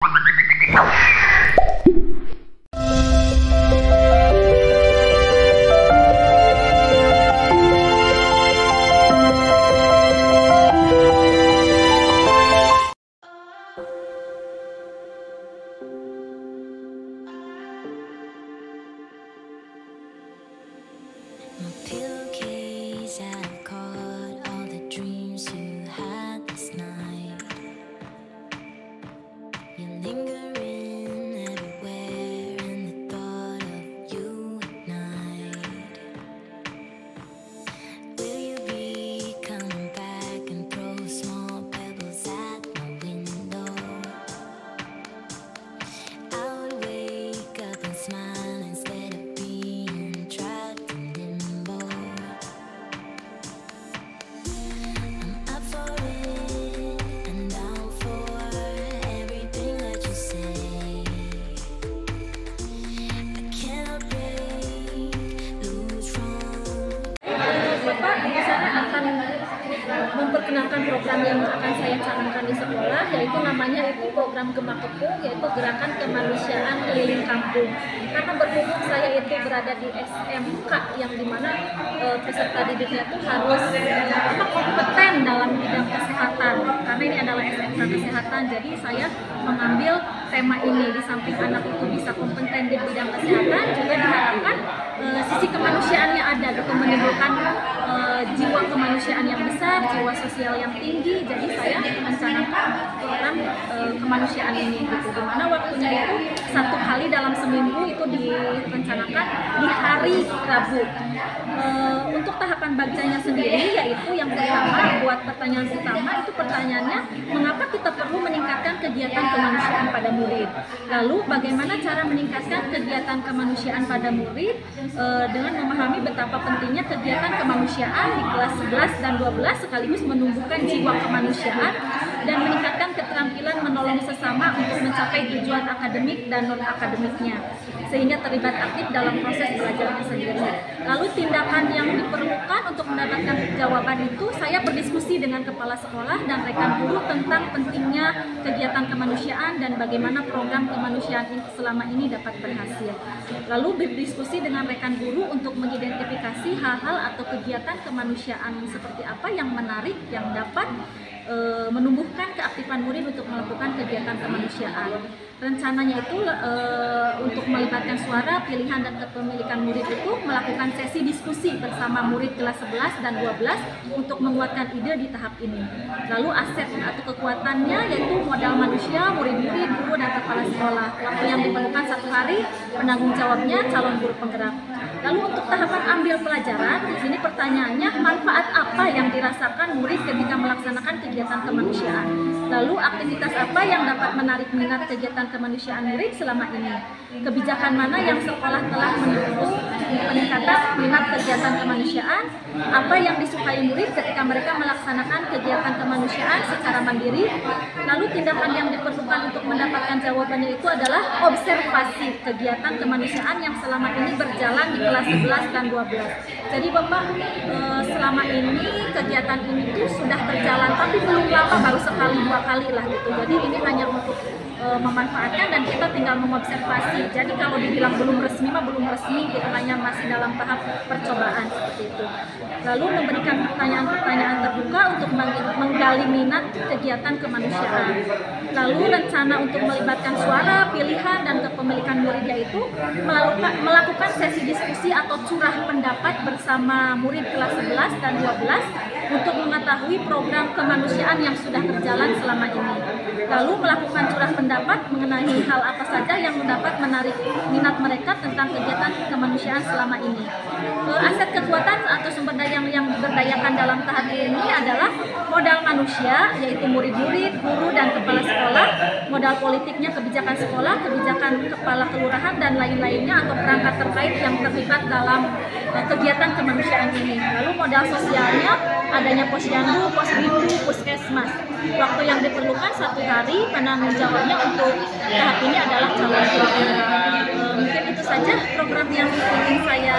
My pillowcase I've caught all the dreams you had this night. You're lingering everywhere and the thought of you at night. Will you be coming back and throw small pebbles at my window? I would wake up and smile instead of being trapped in limbo. I'm up for it and down for everything that you say. I cannot break loose from. Bapak di sana akan memperkenalkan program yang akan saya canangkan di sekolah, yaitu namanya itu program Gema Kepung, yaitu Gerakan Kemanusiaan Keliling Kampung. Karena berhubung saya itu berada di SMK yang dimana peserta didiknya itu harus kompeten dalam bidang kesehatan. Karena ini adalah SMK kesehatan, jadi saya mengambil tema ini. Di samping anak itu bisa kompeten di bidang kesehatan, juga diharapkan sisi kemanusiaannya ada, gitu, menimbulkan jiwa kemanusiaan yang besar, jiwa sosial yang tinggi. Jadi saya mencanangkan program kemanusiaan ini, gitu. Dimana waktunya itu 1 kali dalam seminggu, itu direncanakan di hari Rabu. Untuk tahapan bacanya sendiri, yaitu yang pertama, buat pertanyaan utama itu pertanyaannya, mengapa kita perlu meningkatkan kegiatan kemanusiaan pada murid? Lalu bagaimana cara meningkatkan kegiatan kemanusiaan pada murid dengan memahami betapa pentingnya kegiatan kemanusiaan di kelas 11 dan 12 sekaligus menumbuhkan jiwa kemanusiaan dan meningkatkan keterampilan menolong sesama untuk mencapai tujuan akademik dan non-akademiknya, sehingga terlibat aktif dalam proses belajarnya sendiri. Lalu tindakan yang diperlukan untuk mendapatkan jawaban itu, saya berdiskusi dengan kepala sekolah dan rekan guru tentang pentingnya kegiatan kemanusiaan dan bagaimana program kemanusiaan selama ini dapat berhasil. Lalu berdiskusi dengan rekan guru untuk mengidentifikasi hal-hal atau kegiatan kemanusiaan seperti apa yang menarik, yang dapat menumbuhkan keaktifan murid untuk melakukan kegiatan kemanusiaan. Rencananya itu untuk melibatkan suara, pilihan, dan kepemilikan murid itu melakukan sesi diskusi bersama murid kelas 11 dan 12 untuk menguatkan ide di tahap ini. Lalu aset atau kekuatannya yaitu modal manusia, murid-murid, guru, dan kepala sekolah. Waktu yang diperlukan 1 hari, penanggung jawabnya calon guru penggerak. Lalu untuk tahapan ambil pelajaran, di sini pertanyaannya, manfaat apa yang dirasakan murid ketika melaksanakan kegiatan kemanusiaan? Lalu aktivitas apa yang dapat menarik minat kegiatan kemanusiaan murid selama ini? Kebijakan mana yang sekolah telah mendukung peningkatan minat kegiatan kemanusiaan? Apa yang disukai murid ketika mereka melaksanakan kegiatan kemanusiaan secara mandiri? Lalu tindakan yang diperlukan untuk mendapatkan jawabannya itu adalah observasi kegiatan kemanusiaan yang selama ini berjalan di kelas 11 dan 12. Jadi Bapak, selama ini kegiatan ini tuh sudah berjalan, tapi belum lama, baru sekali 2 kali lah gitu. Jadi ini hanya untuk memanfaatkan dan kita tinggal mengobservasi. Jadi kalau dibilang belum resmi mah belum resmi, gitu, hanya masih dalam tahap percobaan seperti itu. Lalu memberikan pertanyaan-pertanyaan terbuka untuk menggali minat kegiatan kemanusiaan. Lalu rencana untuk melibatkan suara, pilihan, dan kepemilikan muridnya itu melakukan sesi diskusi atau curah pendapat bersama murid kelas 11 dan 12 untuk mengetahui program kemanusiaan yang sudah berjalan selama ini. Lalu melakukan curah pendapat mengenai hal apa saja yang dapat menarik minat mereka tentang kegiatan kemanusiaan selama ini. Aset kekuatan atau sumber daya yang diberdayakan dalam tahap ini adalah modal manusia, yaitu murid-murid, guru, dan kepala sekolah, modal politiknya kebijakan sekolah, kebijakan kepala kelurahan, dan lain-lainnya atau perangkat terkait yang terlibat dalam kegiatan kemanusiaan ini. Lalu modal sosialnya adanya posyandu, posbindu, puskesmas. Waktu yang diperlukan 1 hari, penanggung jawabnya untuk tahap ini adalah calon guru. Mungkin itu saja program yang ingin saya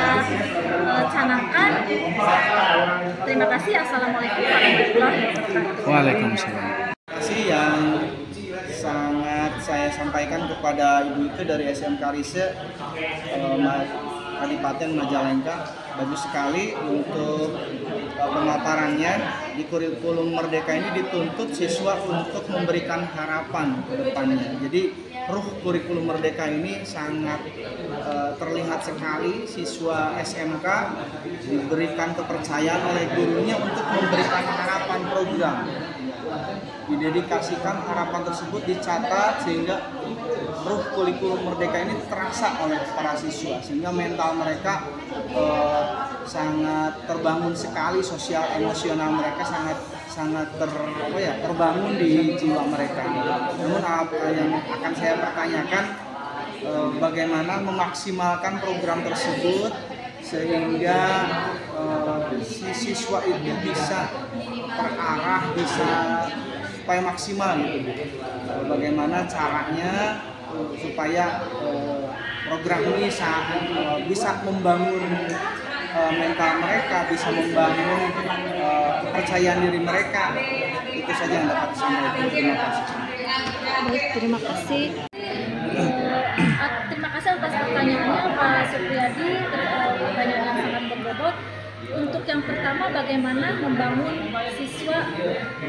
canangkan. Terima kasih. Assalamualaikum warahmatullahi wabarakatuh. Waalaikumsalam. Yang sangat saya sampaikan kepada Ibu Ike dari SMK Rise Kadipaten Majalengka, bagus sekali untuk pemaparannya. Di kurikulum Merdeka ini dituntut siswa untuk memberikan harapan ke depannya. Jadi ruh kurikulum Merdeka ini sangat terlihat sekali. Siswa SMK diberikan kepercayaan oleh gurunya untuk memberikan harapan program. Didedikasikan harapan tersebut, dicatat sehingga ruh kurikulum Merdeka ini terasa oleh para siswa, sehingga mental mereka sangat terbangun sekali, sosial emosional mereka sangat terbangun di jiwa mereka. Namun apa yang akan saya pertanyakan, bagaimana memaksimalkan program tersebut sehingga si siswa itu bisa terarah, bisa supaya maksimal gitu. Bagaimana caranya supaya program ini bisa membangun mental mereka, bisa membangun kepercayaan diri mereka. Itu saja yang dapat disampaikan. Terima kasih. Baik, terima kasih. Terima kasih atas pertanyaannya Pak Supriyadi, pertanyaan yang sangat berbobot. Untuk yang pertama, bagaimana membangun siswa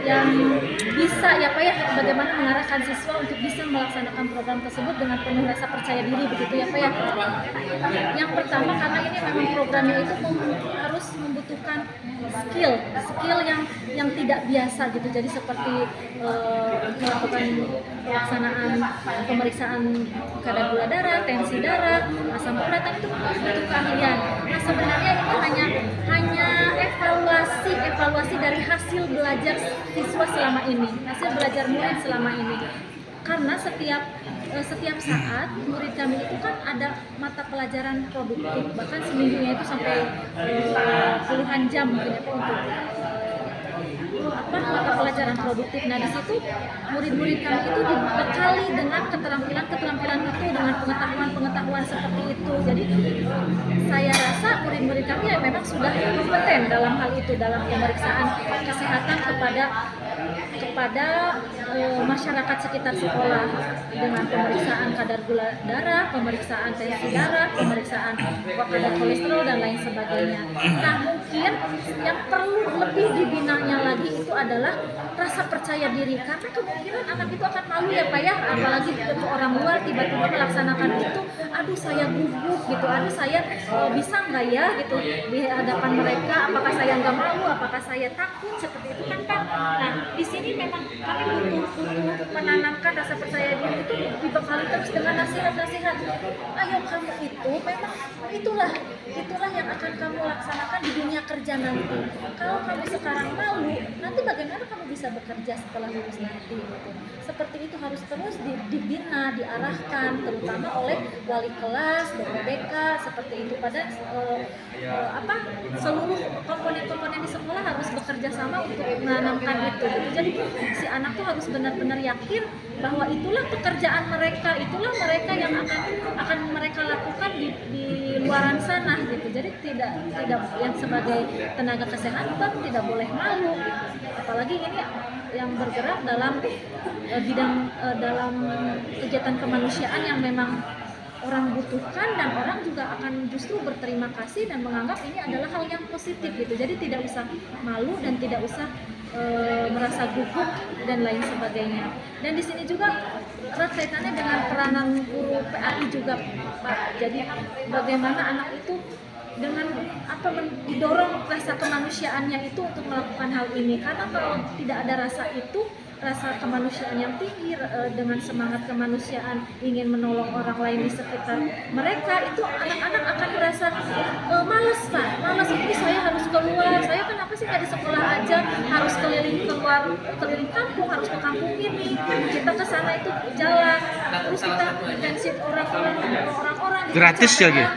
yang bisa bagaimana mengarahkan siswa untuk bisa melaksanakan program tersebut dengan penuh rasa percaya diri, begitu ya Pak ya. Yang pertama, karena ini memang programnya itu harus membutuhkan skill yang tidak biasa gitu. Jadi seperti melakukan pelaksanaan pemeriksaan kadar gula darah, tensi darah, asam urat, itu butuh keahlian. Nah, sebenarnya ini hanya evaluasi dari hasil belajar siswa selama ini, hasil belajar murid selama ini. Karena setiap saat murid kami itu kan ada mata pelajaran produktif, bahkan seminggunya itu sampai puluhan jam mungkin ya Pak, untuk mata pelajaran produktif. Nah, di situ murid-murid kami itu dibekali dengan keterampilan itu, dengan pengetahuan seperti itu. Jadi saya rasa murid-murid kami ya memang sudah kompeten dalam hal itu, dalam pemeriksaan kesehatan kepada masyarakat sekitar sekolah, dengan pemeriksaan kadar gula darah, pemeriksaan tensi darah, pemeriksaan kadar kolesterol dan lain sebagainya. Nah, mungkin yang perlu lebih dibinanya lagi itu adalah rasa percaya diri, karena kemungkinan anak itu akan malu ya Pak ya, apalagi ketemu orang luar tiba-tiba melaksanakan itu, aduh saya gugup gitu, aduh saya bisa nggak ya gitu di hadapan mereka, apakah saya nggak malu, apakah saya takut, seperti itu kan Pak. Nah, di sini memang kami butuh menanamkan rasa percaya diri itu, dibekali terus dengan nasihat-nasihat. Ayo kamu itu memang itulah yang akan kamu laksanakan di dunia kerja nanti. Kalau kamu sekarang malu, nanti bagaimana kamu bisa bekerja setelah lulus nanti gitu. Seperti itu harus terus dibina, diarahkan, terutama oleh wali kelas, BPBK, seperti itu. Pada seluruh komponen-komponen di sekolah harus bekerja sama untuk menanamkan itu gitu. Jadi si anak tuh harus benar-benar yakin bahwa itulah pekerjaan mereka, itulah mereka yang akan mereka lakukan di luaran sana gitu. Jadi tidak yang sebagai tenaga kesehatan tidak boleh malu, apalagi ini yang bergerak dalam dalam kegiatan kemanusiaan yang memang orang butuhkan, dan orang juga akan justru berterima kasih dan menganggap ini adalah hal yang positif gitu. Jadi tidak usah malu dan tidak usah merasa gugup dan lain sebagainya. Dan di sini juga erat kaitannya dengan peranan guru PAI juga Pak. Jadi bagaimana anak itu dengan didorong rasa kemanusiaannya itu untuk melakukan hal ini, karena kalau tidak ada rasa kemanusiaan yang tinggi, dengan semangat kemanusiaan ingin menolong orang lain di sekitar mereka, itu anak-anak akan merasa malas Pak, malas ini saya harus keluar, saya kenapa sih nggak di sekolah aja, harus keliling kampung, harus ke kampung ini, kita ke sana itu jalan, terus kita intensif orang-orang gratis ya gitu.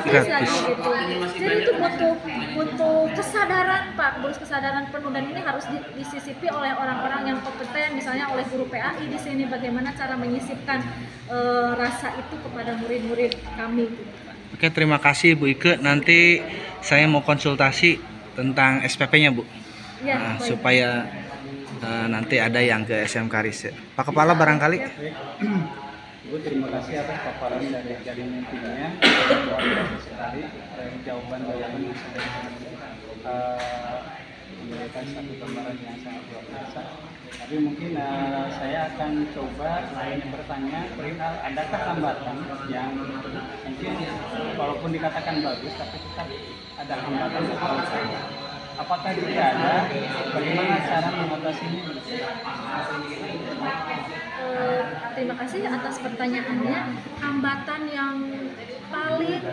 Gratis lagi gitu. Jadi itu butuh kesadaran Pak, butuh kesadaran penuh, dan ini harus disisipi oleh orang-orang yang kompeten, misalnya oleh guru PAI di sini, bagaimana cara menyisipkan rasa itu kepada murid-murid kami gitu, Pak. Oke, terima kasih Bu Ike. Nanti saya mau konsultasi tentang SPP-nya Bu. Ya, supaya nanti ada yang ke SMK Riset. Pak Kepala barangkali. Ibu, terima kasih atas paparan dari jaringan timnya. Luar biasa sekali jawaban-jawaban yang sudah memberikan satu gambaran yang sangat luar biasa. Tapi mungkin saya akan coba bertanya perihal adakah hambatan yang mungkin walaupun dikatakan bagus tapi tetap ada hambatan seperti saya. Apakah juga ada? Bagaimana cara mengatasinya? Terima kasih atas pertanyaannya. Hambatan yang paling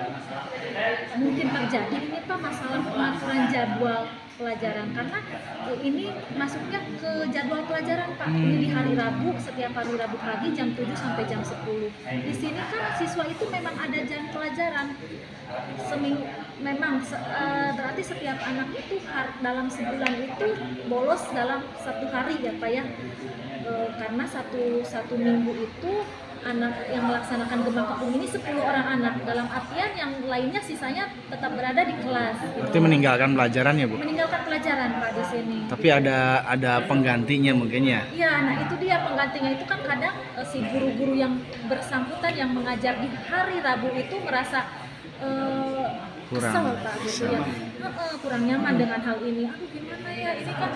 mungkin terjadi ini Pak masalah pengaturan jadwal pelajaran, karena ini masuknya ke jadwal pelajaran Pak. Ini di hari Rabu, setiap hari Rabu pagi jam 7 sampai jam 10. Di sini kan siswa itu memang ada jam pelajaran seminggu, memang berarti setiap anak itu dalam sebulan itu bolos dalam satu hari ya Pak ya. Karena satu minggu itu anak yang melaksanakan Gema Kepung ini 10 orang anak, dalam artian yang lainnya sisanya tetap berada di kelas. Berarti meninggalkan pelajaran ya Bu? Meninggalkan pelajaran Pak di sini. Tapi ada penggantinya mungkin ya? Iya, nah itu dia penggantinya itu kan kadang si guru-guru yang bersangkutan yang mengajar di hari Rabu itu merasa Kurang kesel Pak gitu ya. Kurang nyaman dengan hal ini. Aduh gimana ya, ini kan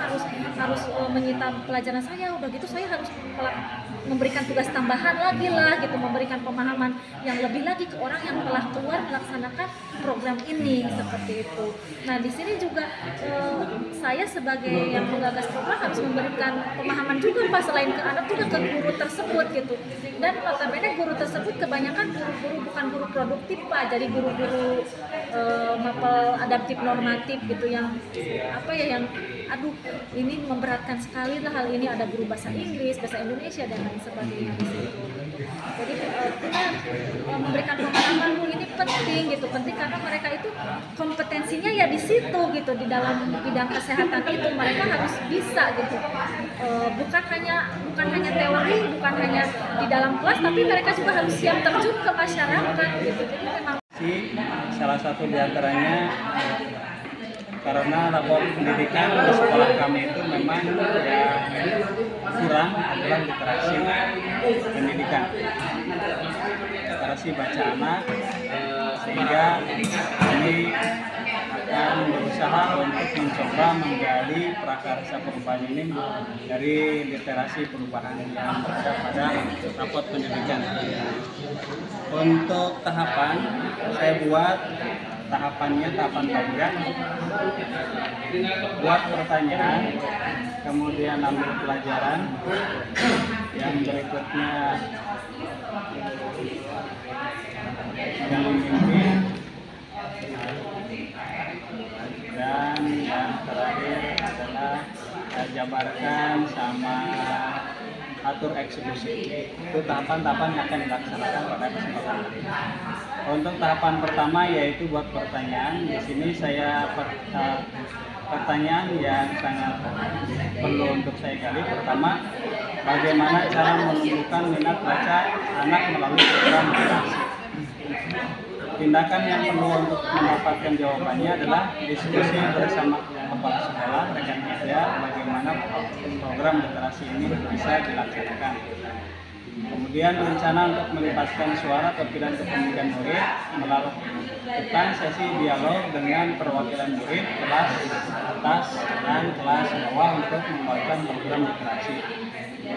harus menyita pelajaran saya, udah gitu saya harus memberikan tugas tambahan lagi lah gitu, memberikan pemahaman yang lebih lagi ke orang yang telah keluar melaksanakan program ini seperti itu. Nah di sini juga saya sebagai yang menggagas program harus memberikan pemahaman juga Pak, selain ke anak juga ke guru tersebut gitu. Dan notabene guru tersebut kebanyakan guru-guru bukan guru produktif Pak, jadi guru-guru mapel adaptif normatif gitu yang apa ya, yang aduh ini memberatkan sekali lah hal ini, ada guru bahasa Inggris, bahasa Indonesia dan lain sebagainya di situ. Jadi kita memberikan pemahaman Bu, ini penting gitu, penting karena mereka itu kompetensinya ya di situ gitu, di dalam bidang kesehatan itu mereka harus bisa gitu, bukan hanya teori, bukan hanya di dalam kelas, tapi mereka juga harus siap terjun ke masyarakat gitu. Jadi memang salah satu diantaranya karena rapor pendidikan di sekolah kami itu memang yang kurang adalah literasi pendidikan, literasi baca anak, sehingga kami akan berusaha untuk mencoba menggali prakarsa perubahan ini dari literasi perubahan yang ada pada rapor pendidikan. Untuk tahapan, saya buat tahapannya tahapan tabiat, buat pertanyaan, kemudian ambil pelajaran, yang berikutnya mimpi, dan yang terakhir adalah jabarkan sama atur eksekusi. Itu tahapan-tahapan yang akan dilaksanakan pada kesempatan hari ini. Untuk tahapan pertama yaitu buat pertanyaan. Di sini saya pertanyaan yang sangat perlu untuk saya gali. Pertama, bagaimana cara menumbuhkan minat baca anak melalui program literasi. Tindakan yang perlu untuk mendapatkan jawabannya adalah diskusi bersama kepala sekolah, rekan kerja, bagaimana program literasi ini bisa dilaksanakan. Kemudian rencana untuk melibatkan suara atau pilihan kepemimpinan murid melakukan sesi dialog dengan perwakilan murid, kelas atas dan kelas bawah untuk membuatkan program literasi.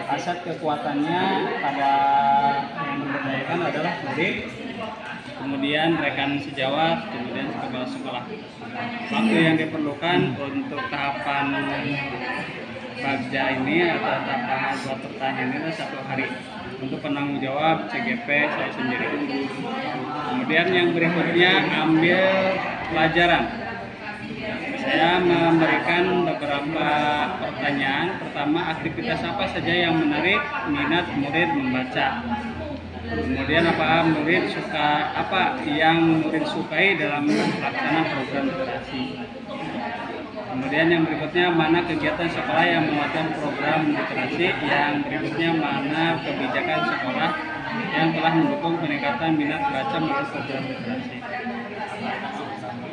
Aset kekuatannya pada yang memberdayakan adalah murid, kemudian rekan sejawat, kemudian kepala sekolah. Waktu yang diperlukan untuk tahapan bagja ini atau tahapan buat pertanyaan ini 1 hari. Untuk penanggung jawab CGP saya sendiri. Kemudian yang berikutnya ambil pelajaran. Saya memberikan beberapa pertanyaan. Pertama, aktivitas apa saja yang menarik minat murid membaca. Kemudian apa murid suka, apa yang murid sukai dalam pelaksanaan program literasi. Kemudian yang berikutnya mana kegiatan sekolah yang memuatkan program literasi. Yang berikutnya mana kebijakan sekolah yang telah mendukung peningkatan minat baca melalui program literasi.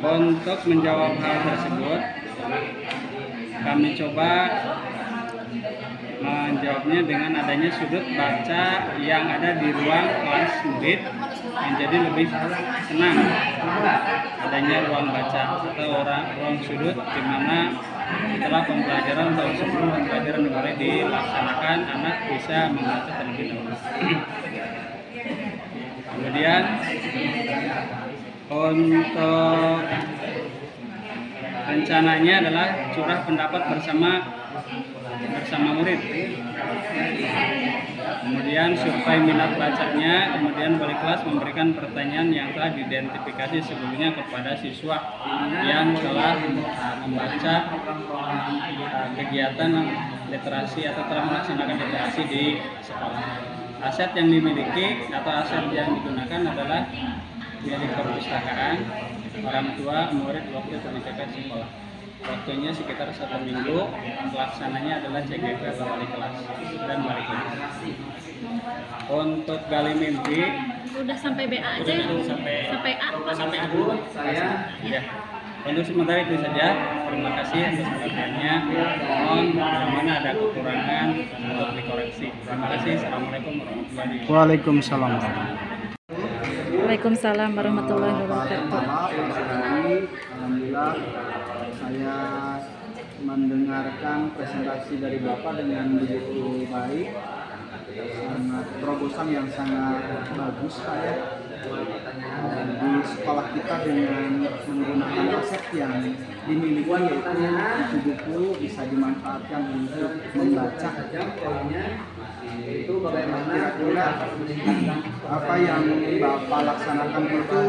Untuk menjawab hal tersebut, kami coba menjawabnya dengan adanya sudut baca yang ada di ruang kelas murid menjadi lebih senang. Adanya ruang baca atau ruang sudut di mana setelah pembelajaran atau sebelum pembelajaran dimulai dilaksanakan, anak bisa membaca terlebih dahulu. Kemudian untuk rencananya adalah curah pendapat bersama murid. Kemudian survei minat bacanya, kemudian wali kelas memberikan pertanyaan yang telah diidentifikasi sebelumnya kepada siswa yang telah membaca kegiatan literasi atau telah melaksanakan literasi di sekolah. Aset yang dimiliki atau aset yang digunakan adalah milik perpustakaan, orang tua, murid, waktu kebijakan sekolah. Waktunya sekitar 1 minggu, pelaksananya adalah CGV atau wali kelas dan wali kelas. Untuk gali mimpi Udah sampai BA aja ya? Sampai A Pak? sampai dulu ya. Untuk sementara itu saja. Terima kasih atas perhatiannya. Mohon mana ada kekurangan untuk dikoreksi. Terima kasih. Assalamualaikum warahmatullahi wabarakatuh. Waalaikumsalam. Waalaikumsalam warahmatullahi wabarakatuh. Alhamdulillah saya mendengarkan presentasi dari Bapak dengan begitu baik, sangat terobosan yang sangat bagus saya. Di sekolah kita dengan menggunakan aset yang dimiliki yaitu buku bisa dimanfaatkan untuk membaca. Itu bagaimana kira-kira apa yang Bapak laksanakan itu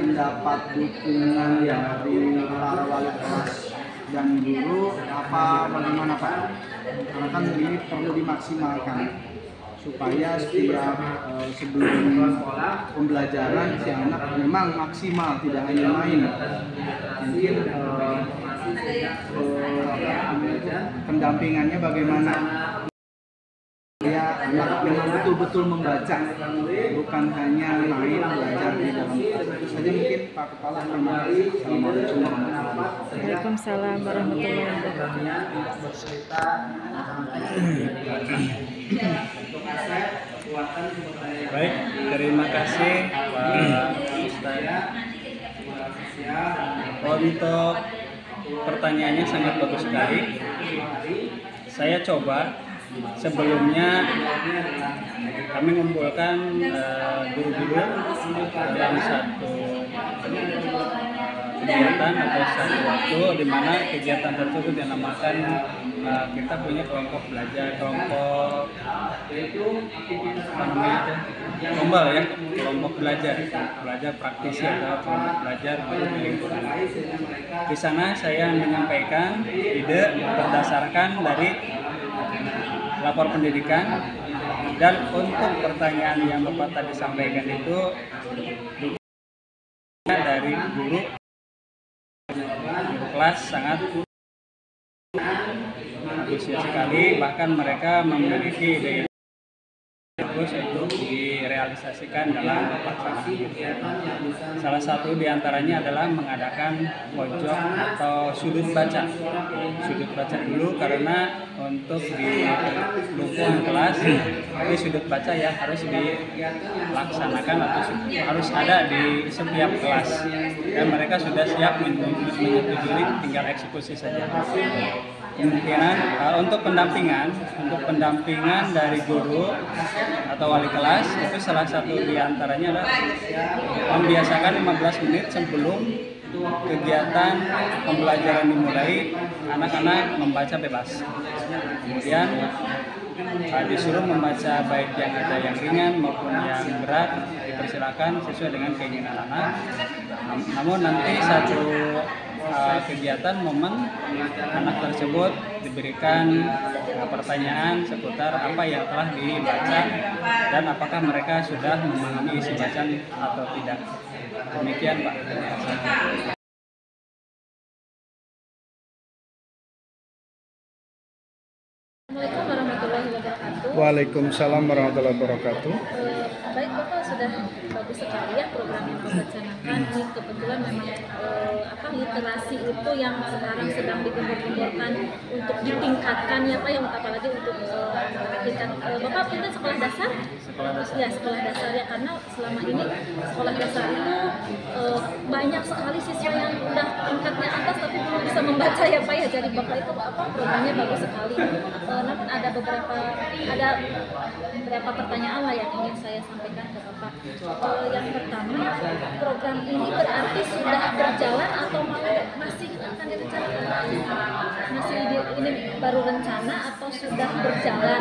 mendapat dukungan dari para wali kelas dan guru apa bagaimana Pak? Karena kan ini perlu dimaksimalkan supaya sebelum pembelajaran si anak memang maksimal, tidak hanya main. Mungkin pendampingannya bagaimana ya anak memang betul-betul membaca, bukan hanya main belajar di dalam kelas. Itu saja mungkin Pak Kepala. Terima kasih. Assalamualaikum warahmatullahi wabarakatuh. Waalaikumsalam warahmatullahi wabarakatuh. Baik, terima kasih Pak Ustaz. Untuk pertanyaannya sangat bagus sekali. Saya coba sebelumnya kami mengumpulkan guru-guru dalam satu kegiatan atau satu waktu di mana kegiatan tersebut dinamakan kita punya kelompok belajar, kelompok apa namanya itu? Lombal ya, kelompok belajar praktisi atau kelompok belajar di lingkungan. Di sana saya menyampaikan ide berdasarkan dari lapor pendidikan, dan untuk pertanyaan yang Bapak tadi sampaikan itu dari guru kelas sangat antusias sekali, bahkan mereka memiliki ide bagus untuk direalisasikan dalam pelaksanaan. Salah satu diantaranya adalah mengadakan pojok atau sudut baca dulu, karena untuk di lingkungan kelas di sudut baca yang harus dilaksanakan atau harus ada di setiap kelas, dan mereka sudah siap menyetujui, tinggal eksekusi saja. Kemungkinan untuk pendampingan dari guru atau wali kelas itu salah satu diantaranya adalah membiasakan 15 menit sebelum kegiatan pembelajaran dimulai, anak-anak membaca bebas. Kemudian disuruh membaca baik yang ada yang ringan maupun yang berat, dipersilakan sesuai dengan keinginan anak. Namun nanti satu kegiatan momen anak tersebut diberikan pertanyaan seputar apa yang telah dibaca dan apakah mereka sudah memahami isi bacaan atau tidak. Demikian Pak. Assalamualaikum warahmatullahi wabarakatuh. Waalaikumsalam warahmatullahi wabarakatuh. baik Bapak, sudah bagus sekali ya program yang Bapak canangkan. Ini kebetulan memang literasi itu yang sekarang sedang digembor-gemborkan untuk ditingkatkan ya Pak, yang apalagi untuk tingkat Bapak pindah sekolah dasar? Ya, sekolah dasar ya, karena selama ini sekolah dasar itu banyak sekali siswa yang udah tingkatnya atas tapi belum bisa membaca ya Pak ya. Jadi Bapak itu programnya bagus sekali. Namun ada beberapa pertanyaan lah yang ingin saya sampaikan ke Bapak. Yang pertama, program ini berarti sudah berjalan atau masih akan direncanakan? Ini baru rencana atau sudah berjalan?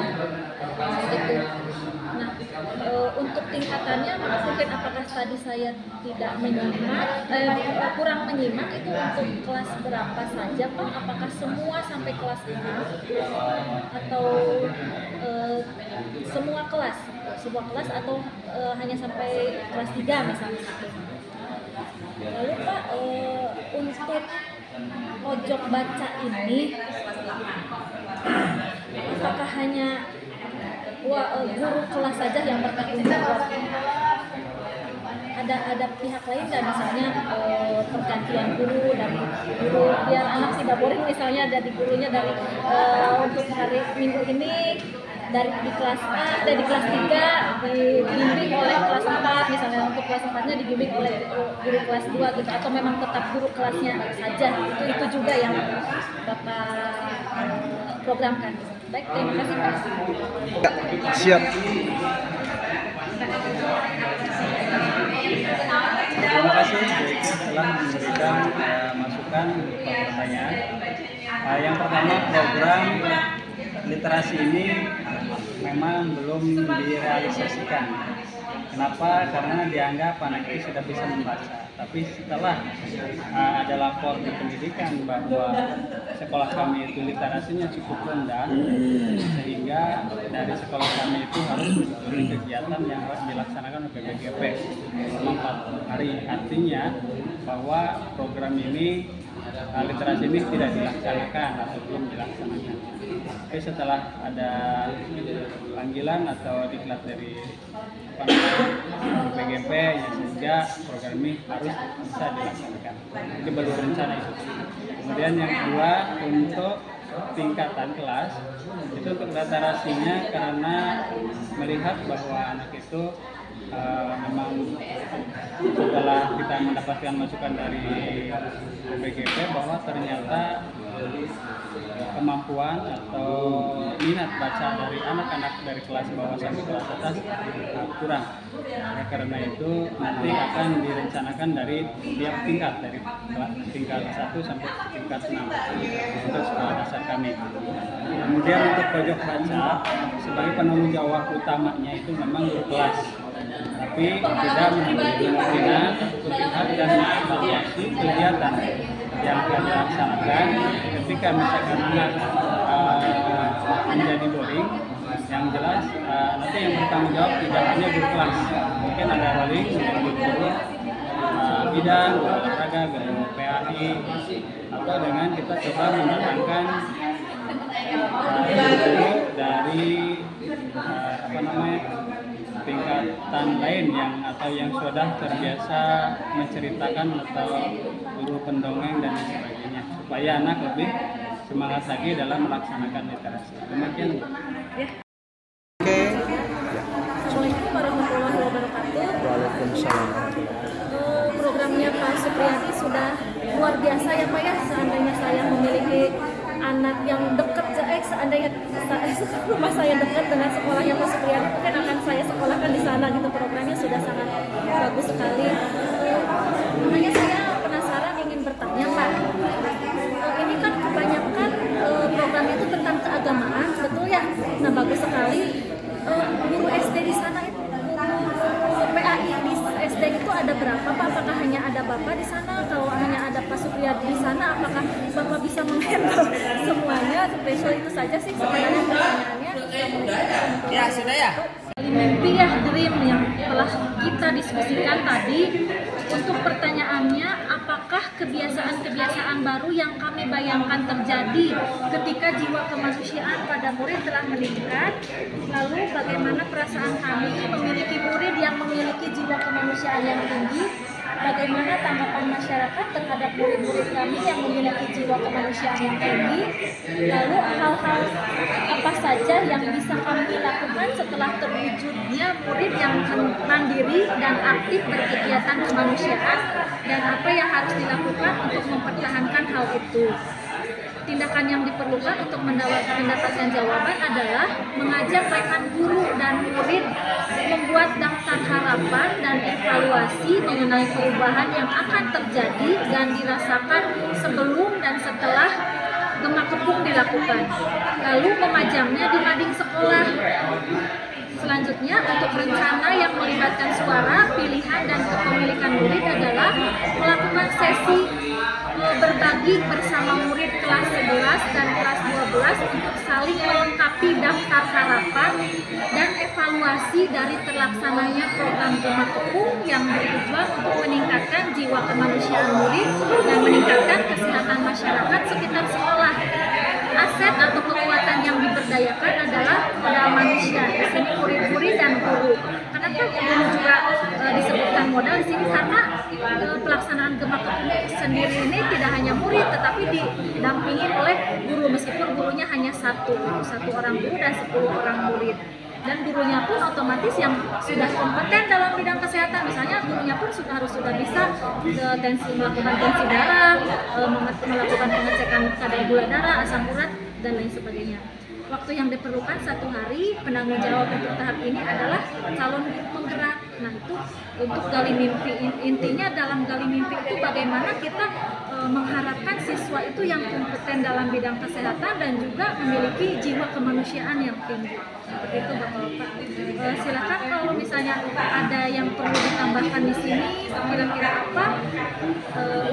Gitu. Nah, untuk tingkatannya mungkin apakah tadi saya tidak menyimak, kurang menyimak, itu untuk kelas berapa saja Pak? Apakah semua sampai kelas 6 atau semua kelas atau hanya sampai kelas 3 misalnya? Lalu Pak, untuk pojok baca ini apakah hanya guru kelas saja yang bertanggung jawab? Ada pihak lain nggak, misalnya pergantian guru dari guru biar anak tidak boring, misalnya dari gurunya dari untuk hari minggu ini di kelas A, dari kelas 3 dibimbing oleh kelas 4 misalnya, untuk kelas 4-nya dibimbing oleh guru kelas 2 gitu, atau memang tetap guru kelasnya saja? Itu juga yang Bapak programkan. Baik, terima kasih Pak. Siap. Terima kasih telah memberikan masukan berupa pertanyaan. Yang pertama, program literasi ini memang belum direalisasikan. Kenapa? Karena dianggap anak itu sudah bisa membaca. Tapi setelah ada lapor di pendidikan bahwa sekolah kami itu literasinya cukup rendah, sehingga dari sekolah kami itu harus menyetujui kegiatan yang harus dilaksanakan oleh PPGP selama 4 hari. Artinya bahwa program ini, literasi ini tidak dilaksanakan atau belum dilaksanakan. Tapi setelah ada panggilan atau diklat dari PGP, ya sehingga program ini harus bisa dilaksanakan. Ini baru rencana itu. Kemudian yang kedua, untuk tingkatan kelas itu untuk literasinya, karena melihat bahwa anak itu memang setelah kita mendapatkan masukan dari PGP bahwa ternyata kemampuan atau minat baca dari anak-anak dari kelas bawah sampai kelas atas kurang. Karena itu nanti akan direncanakan dari tiap tingkat, dari tingkat 1 sampai tingkat 6 untuk sekolah dasar kami. Kemudian untuk pojok baca, sebagai penanggung jawab utamanya itu memang guru kelas, tapi tidak memberi kemungkinan untuk melihat dan mengevaluasi kegiatan yang akan dilaksanakan ketika misalkan anak menjadi boring. Yang jelas nanti yang bertanggung jawab tidak hanya guru kelas, mungkin ada rolling guru bidang, guru olahraga, guru PAI, atau dengan kita coba mendatangkan guru dari tingkatan lain yang sudah terbiasa menceritakan atau guru pendongeng dan sebagainya, supaya anak lebih semangat lagi dalam melaksanakan literasi. Demikian. Ya. Assalamualaikum warahmatullahi wabarakatuh. Waalaikumsalam. Programnya Pak Supriyadi sudah luar biasa ya Pak ya. Seandainya saya memiliki anak yang dekat, seandainya rumah saya dekat dengan sekolahnya Pak Supriyadi, mungkin akan saya sekolahkan di sana gitu. Programnya sudah sangat bagus sekali. Makanya saya penasaran, ingin bertanya Pak. Ini kan kebanyakan programnya itu tentang keagamaan, betul ya? Nah, bagus sekali. Guru SD di sana itu, guru PAI di SD itu ada berapa Pak? Apakah hanya ada Bapak di sana? Kalau hanya ada Pak Supriyadi di sana, apakah Bapak bisa menghandle semuanya? Spesial itu saja sih sebenarnya pertanyaannya. Ya, sudah ya. Mimpi ya, dream yang telah kita diskusikan tadi. Untuk pertanyaannya, apakah kebiasaan-kebiasaan baru yang kami bayangkan terjadi ketika jiwa kemanusiaan pada murid telah meningkat, Lalu bagaimana perasaan kami memiliki murid yang memiliki jiwa kemanusiaan yang tinggi? Bagaimana tanggapan masyarakat terhadap murid-murid kami yang memiliki jiwa kemanusiaan yang tinggi? Lalu hal-hal apa saja yang bisa kami lakukan setelah terwujudnya murid yang mandiri dan aktif berkegiatan kemanusiaan, dan apa yang harus dilakukan untuk mempertahankan hal itu? Tindakan yang diperlukan untuk mendapatkan jawaban adalah mengajak rekan guru dan murid membuat daftar harapan dan evaluasi mengenai perubahan yang akan terjadi dan dirasakan sebelum dan setelah Gema Kepung dilakukan, lalu memajangnya di mading sekolah. Selanjutnya, untuk rencana yang melibatkan suara, pilihan, dan kepemilikan murid adalah melakukan sesi berbagi bersama murid kelas 11 dan kelas 12 untuk saling melengkapi daftar harapan dan evaluasi dari terlaksananya program Gema Kepung yang bertujuan untuk meningkatkan jiwa kemanusiaan murid dan meningkatkan kesehatan masyarakat sekitar sekolah. Aset atau kekuatan yang diberdayakan adalah modal manusia, di sini murid-murid dan guru. Kenapa guru juga disebutkan modal di sini? Karena pelaksanaan Gema Kepung sendiri ini tidak hanya murid, tetapi didampingi oleh guru, meskipun gurunya hanya satu orang guru dan 10 orang murid. Dan gurunya pun otomatis yang sudah kompeten dalam bidang kesehatan, misalnya gurunya pun sudah bisa melakukan tensi darah, melakukan pengecekan kadar gula darah, asam urat, dan lain sebagainya. Waktu yang diperlukan 1 hari. Penanggung jawab untuk tahap ini adalah calon penggerak. Nah, itu untuk gali mimpi. Intinya dalam gali mimpi itu bagaimana kita mengharapkan siswa itu yang kompeten dalam bidang kesehatan dan juga memiliki jiwa kemanusiaan yang tinggi. Seperti itu Bapak-Bapak. Silakan kalau misalnya ada yang perlu ditambahkan di sini, kira-kira apa,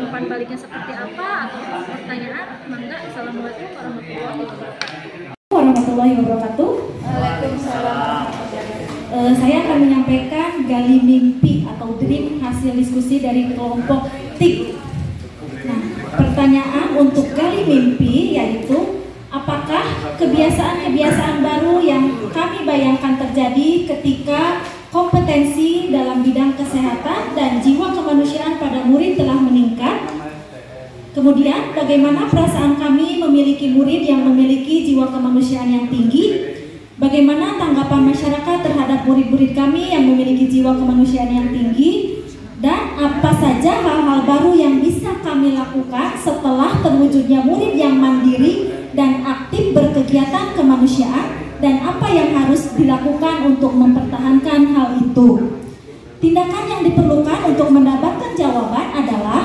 umpan baliknya seperti apa, atau pertanyaan, mangga. Assalamualaikum warahmatullahi wabarakatuh. Waalaikumsalam. Saya akan menyampaikan gali mimpi atau dream hasil diskusi dari kelompok TIK. Nah, pertanyaan untuk gali mimpi yaitu, apakah kebiasaan-kebiasaan baru yang kami bayangkan terjadi ketika kompetensi dalam bidang kesehatan dan jiwa kemanusiaan pada murid telah meningkat? Kemudian, bagaimana perasaan kami memiliki murid yang memiliki jiwa kemanusiaan yang tinggi? Bagaimana tanggapan masyarakat terhadap murid-murid kami yang memiliki jiwa kemanusiaan yang tinggi? Dan apa saja hal-hal baru yang bisa kami lakukan setelah terwujudnya murid yang mandiri dan aktif berkegiatan kemanusiaan? Dan apa yang harus dilakukan untuk mempertahankan hal itu? Tindakan yang diperlukan untuk mendapatkan jawaban adalah: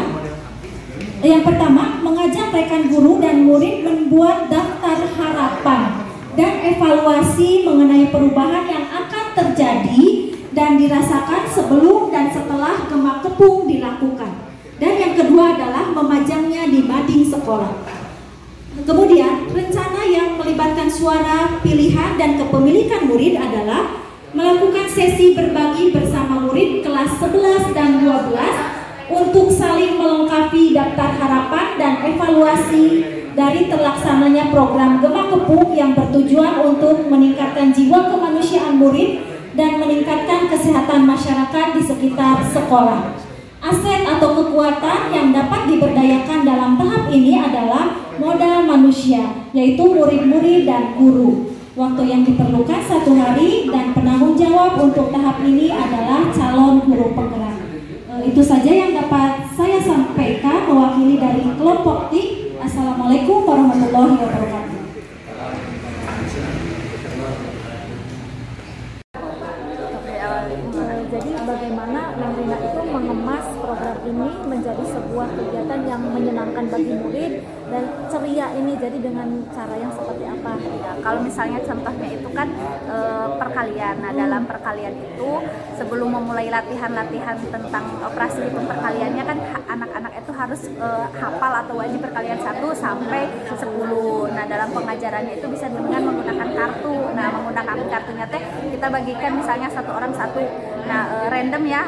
yang pertama, mengajak rekan guru dan murid membuat daftar harapan dan evaluasi mengenai perubahan yang akan terjadi dan dirasakan sebelum dan setelah Gema Kepung dilakukan. Dan yang kedua adalah memajangnya di mading sekolah. Kemudian, rencana yang melibatkan suara, pilihan, dan kepemilikan murid adalah melakukan sesi berbagi bersama murid kelas 11 dan 12 untuk saling melengkapi daftar harapan dan evaluasi dari terlaksananya program Gema Kepung yang bertujuan untuk meningkatkan jiwa kemanusiaan murid dan meningkatkan kesehatan masyarakat di sekitar sekolah. Aset atau kekuatan yang dapat diberdayakan dalam tahap ini adalah modal manusia, yaitu murid-murid dan guru. Waktu yang diperlukan 1 hari dan penanggung jawab untuk tahap ini adalah calon guru penggerak. Itu saja yang dapat saya sampaikan mewakili dari kelompok TIK. Assalamualaikum warahmatullahi wabarakatuh. Jadi bagaimana Neng Rina itu mengemas program ini menjadi sebuah kegiatan yang menyenangkan bagi murid dan ceria ini, jadi dengan cara yang seperti apa? Ya, kalau misalnya contohnya itu kan perkalian. Nah, dalam perkalian itu sebelum memulai latihan-latihan tentang operasi hitung perkaliannya kan anak-anak itu harus hafal atau wajib perkalian 1 sampai 10. Nah, dalam pengajarannya itu bisa dengan menggunakan kartu. Nah, menggunakan kartunya teh kita bagikan misalnya 1 orang 1. Nah, random ya.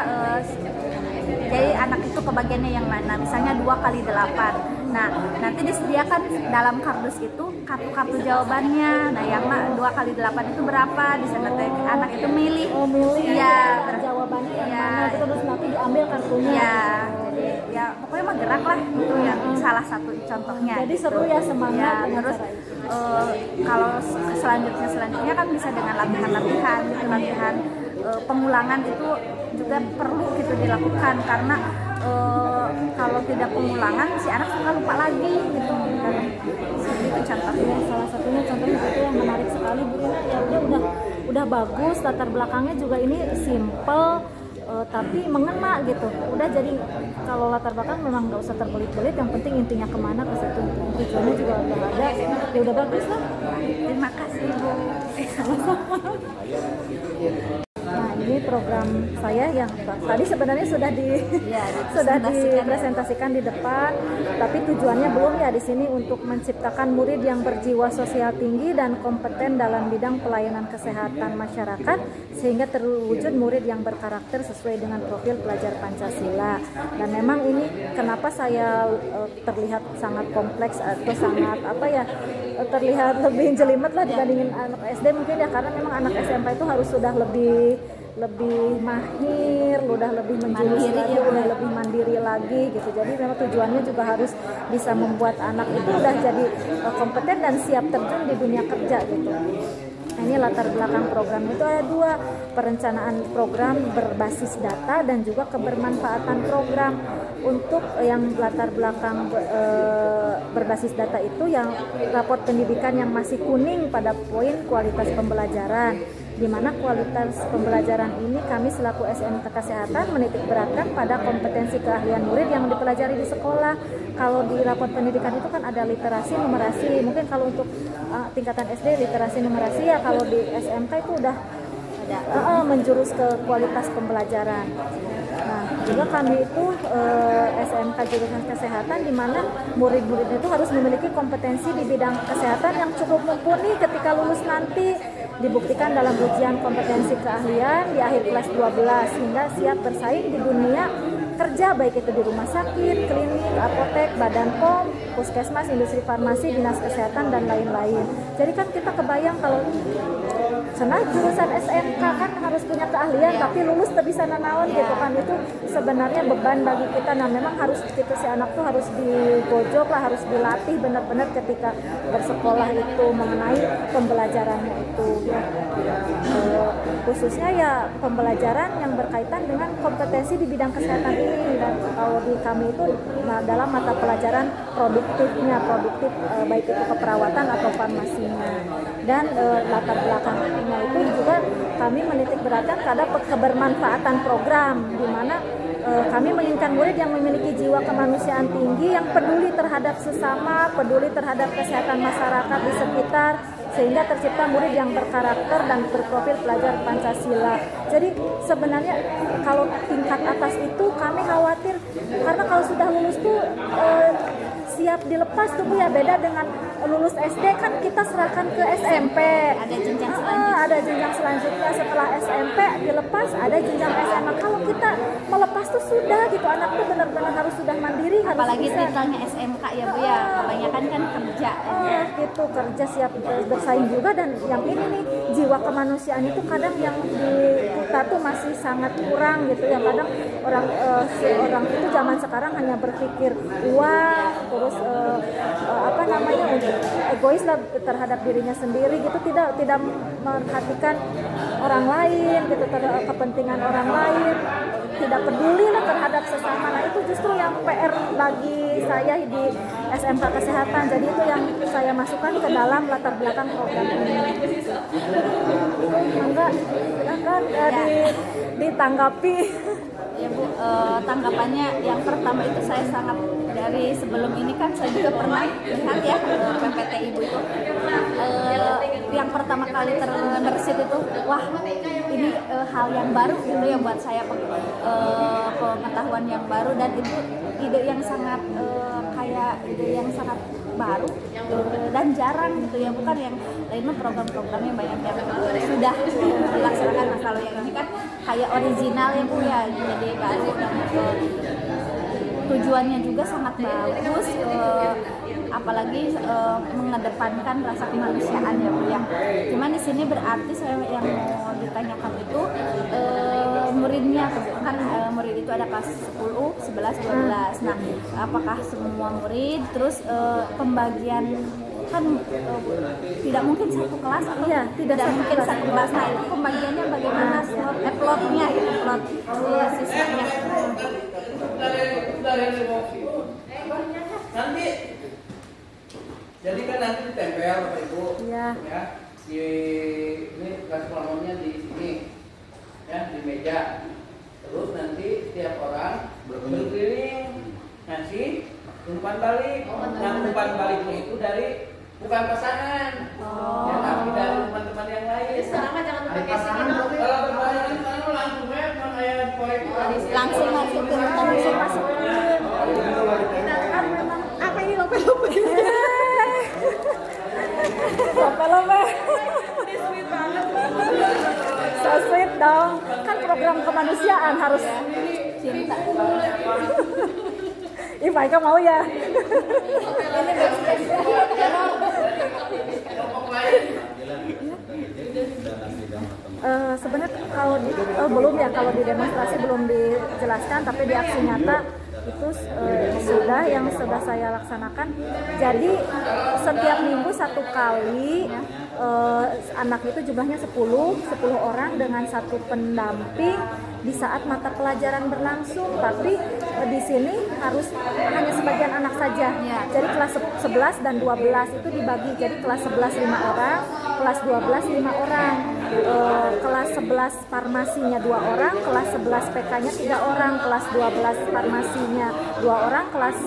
Jadi anak itu kebagiannya yang mana? Misalnya 2 kali 8. Nah, nanti disediakan dalam kardus itu kartu-kartu jawabannya. Nah, yang 2 kali 8 itu berapa? Di sana anak itu milih. Milih Iya, jawabannya yang iya. mana, terus nanti diambil kartunya. Ya, jadi ya pokoknya mah gerak lah itu yang salah satu contohnya. Jadi seru ya, semangat Ya, dengan terus cara itu. kalau selanjutnya kan bisa dengan latihan gitu, latihan pengulangan itu juga perlu gitu dilakukan karena kalau tidak pengulangan si anak suka lupa lagi gitu. Itu contohnya. Salah satunya contohnya itu yang menarik sekali Bu Rina, ya udah bagus, latar belakangnya juga ini simple tapi mengena gitu. Udah, jadi kalau latar belakang memang nggak usah terbelit-belit, yang penting intinya kemana ke situ, tujuannya juga udah ada, ya udah bagus lah. Terima kasih Bu. Nah, ini program saya yang tadi sebenarnya sudah dipresentasikan di depan, tapi tujuannya belum ya di sini untuk menciptakan murid yang berjiwa sosial tinggi dan kompeten dalam bidang pelayanan kesehatan masyarakat sehingga terwujud murid yang berkarakter sesuai dengan profil pelajar Pancasila. Dan memang ini kenapa saya terlihat sangat kompleks atau sangat terlihat lebih jelimet lah dibandingin anak SD mungkin ya, karena memang anak SMP itu harus sudah lebih mahir, udah lebih menjurus lagi, udah lebih mandiri lagi gitu. Jadi memang tujuannya juga harus bisa membuat anak itu udah jadi kompeten dan siap terjun di dunia kerja gitu. Nah, ini latar belakang program itu ada 2, perencanaan program berbasis data dan juga kebermanfaatan program. Untuk yang latar belakang berbasis data itu yang raport pendidikan yang masih kuning pada poin kualitas pembelajaran, di mana kualitas pembelajaran ini kami selaku SMK Kesehatan menitik beratkan pada kompetensi keahlian murid yang dipelajari di sekolah. Kalau di raport pendidikan itu kan ada literasi, numerasi. Mungkin kalau untuk tingkatan SD literasi, numerasi, ya kalau di SMK itu udah ada menjurus ke kualitas pembelajaran. Nah, juga kami itu SMK jurusan kesehatan di mana murid-muridnya itu harus memiliki kompetensi di bidang kesehatan yang cukup mumpuni ketika lulus nanti, dibuktikan dalam ujian kompetensi keahlian di akhir kelas 12 sehingga siap bersaing di dunia kerja, baik itu di rumah sakit, klinik, apotek, badan POM, puskesmas, industri farmasi, dinas kesehatan, dan lain-lain. Jadi kan kita kebayang kalau senang jurusan SMK kan harus punya keahlian, tapi lulus tak bisa nanaon gitu kan, itu sebenarnya beban bagi kita. Nah, memang harus kita, si anak tuh harus digojok lah, harus dilatih benar-benar ketika bersekolah itu mengenai pembelajarannya itu ya. Khususnya ya pembelajaran yang berkaitan dengan kompetensi di bidang kesehatan ini. Dan kalau di kami itu dalam mata pelajaran produktif baik itu keperawatan atau farmasinya. Dan latar belakangnya itu juga kami menitik beratkan pada kebermanfaatan program, di mana kami menginginkan murid yang memiliki jiwa kemanusiaan tinggi, yang peduli terhadap sesama, peduli terhadap kesehatan masyarakat di sekitar, sehingga tercipta murid yang berkarakter dan berprofil pelajar Pancasila. Jadi sebenarnya kalau tingkat atas itu kami khawatir, karena kalau sudah lulus tuh siap dilepas tuh ya, beda dengan lulus SD kan kita serahkan ke SMP. Ada jenjang selanjutnya. Ada jenjang selanjutnya setelah SMP dilepas, ada jenjang SMA. Kalau kita melepas tuh sudah gitu, anak tuh benar-benar harus sudah mandiri, harus Apalagi bisa. titelnya SMK ya Bu ya, kebanyakan kan kerja. Gitu, kerja, siap bersaing juga. Dan yang ini nih, jiwa kemanusiaan itu kadang yang di kita tuh masih sangat kurang gitu ya. Kadang orang itu zaman sekarang hanya berpikir uang, terus untuk egois lah terhadap dirinya sendiri gitu, tidak memperhatikan orang lain gitu, terhadap kepentingan orang lain, tidak peduli lah terhadap sesama. Nah, itu justru yang PR bagi saya di SMK Kesehatan. Jadi itu yang saya masukkan ke dalam latar belakang program ini. Enggak ditanggapi. Ya Bu, tanggapannya yang pertama itu saya sangat, dari sebelum ini kan saya juga pernah lihat ya PPT Ibu itu yang pertama kali terbersit itu, wah ini hal yang baru gitu ya buat saya, pengetahuan yang baru, dan itu ide yang sangat ide yang sangat baru dan jarang gitu ya, bukan yang lainnya program-programnya banyak yang sudah dilaksanakan. Nah, kalau yang ini kan kayak original ya Bu ya, jadi baru dan tujuannya juga sangat bagus, apalagi mengedepankan rasa kemanusiaan ya Bu ya. Cuman di sini berarti saya yang mau ditanyakan itu muridnya kan murid itu ada kelas 10, 11, 12. Nah, apakah semua murid terus pembagian kan tidak mungkin satu kelas atau tidak mungkin satu kelas. Nah, itu pembagiannya bagaimana plotnya gitu, plot siswanya. Nanti jadi kan nanti ditempel Bapak Ibu ya di ini kelas kelompoknya di sini ya di meja, terus nanti setiap orang berkeliling ngasih umpan balik. Nah, umpan baliknya itu dari bukan pasangan ya, tapi dari teman-teman yang lain. Sekarang jangan pakai pasangan. Kalau berpasangan sekarang langsung kayak korek Langsung masukin apa ini lope-lope? Lope-lope. So sweet dong. Kan program kemanusiaan harus cinta. Ih, Maika mau ya? Ini sebenarnya kalau belum ya, kalau di demonstrasi belum dijelaskan, tapi di aksi nyata itu yang sudah saya laksanakan. Jadi setiap minggu satu kali anak itu jumlahnya 10 orang dengan satu pendamping di saat mata pelajaran berlangsung, tapi di sini harus hanya sebagian anak saja. Jadi kelas 11 dan 12 itu dibagi. Jadi kelas 11 5 orang, kelas 12 5 orang. Kelas 11 farmasinya 2 orang, kelas 11 PK-nya 3 orang, kelas 12 farmasinya 2 orang, kelas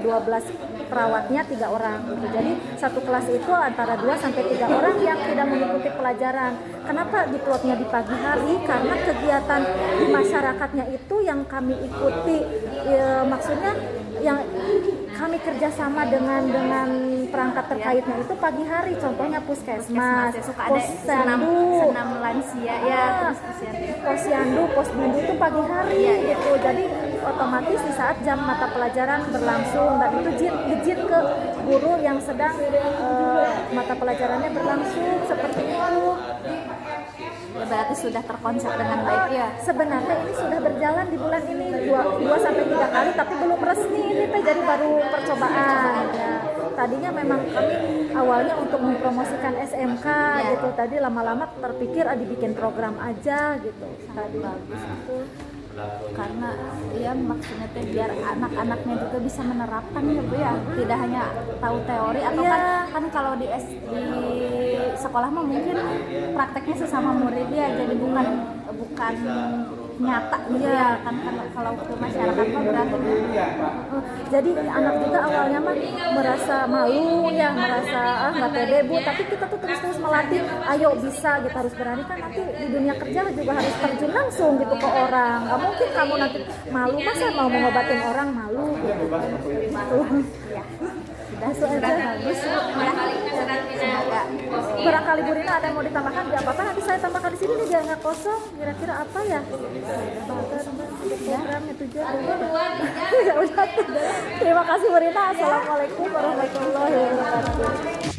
12 perawatnya 3 orang gitu. Jadi satu kelas itu antara 2 sampai 3 orang yang tidak mengikuti pelajaran. Kenapa diplotnya di pagi hari? Karena kegiatan di masyarakatnya itu yang kami ikuti, maksudnya yang kami kerjasama dengan perangkat terkaitnya itu pagi hari. Contohnya puskesmas, posyandu, senam lansia ya, terus posyandu, posbindu itu pagi hari gitu. Jadi otomatis di saat jam mata pelajaran berlangsung, dan itu izin ke guru yang sedang mata pelajarannya berlangsung seperti itu. Berarti sudah terkonsep dengan baik ya. Sebenarnya ini sudah berjalan di bulan ini 2 sampai 3 kali, tapi belum resmi ini teh, jadi baru percobaan ya. Tadinya memang kami awalnya untuk mempromosikan SMK gitu, tadi lama-lama terpikir dibikin program aja gitu. Tadi bagus itu. Karena ya maksudnya teh biar anak-anaknya juga bisa menerapkan ya Bu ya, tidak hanya tahu teori atau kan kalau di sekolah mah mungkin prakteknya sesama murid ya, jadi bukan nyata gitu ya kan, kalau ke masyarakat mah berarti jadi anak juga awalnya mah merasa malu ya, merasa nggak pede Bu, tapi kita tuh terus melatih, ayo bisa gitu, harus berani kan, nanti di dunia kerja juga harus terjun langsung gitu ke orang, nggak mungkin kamu nanti malu, masa mau mengobatin orang malu gitu. Sudah bagus ya. Semoga barangkali Bu Rina ada yang mau ditambahkan, nggak apa-apa, nanti saya tambahkan di sini nih biar nggak kosong. Kira-kira apa ya? Program itu juga. Terima kasih Bu Rina. Assalamualaikum warahmatullahi wabarakatuh.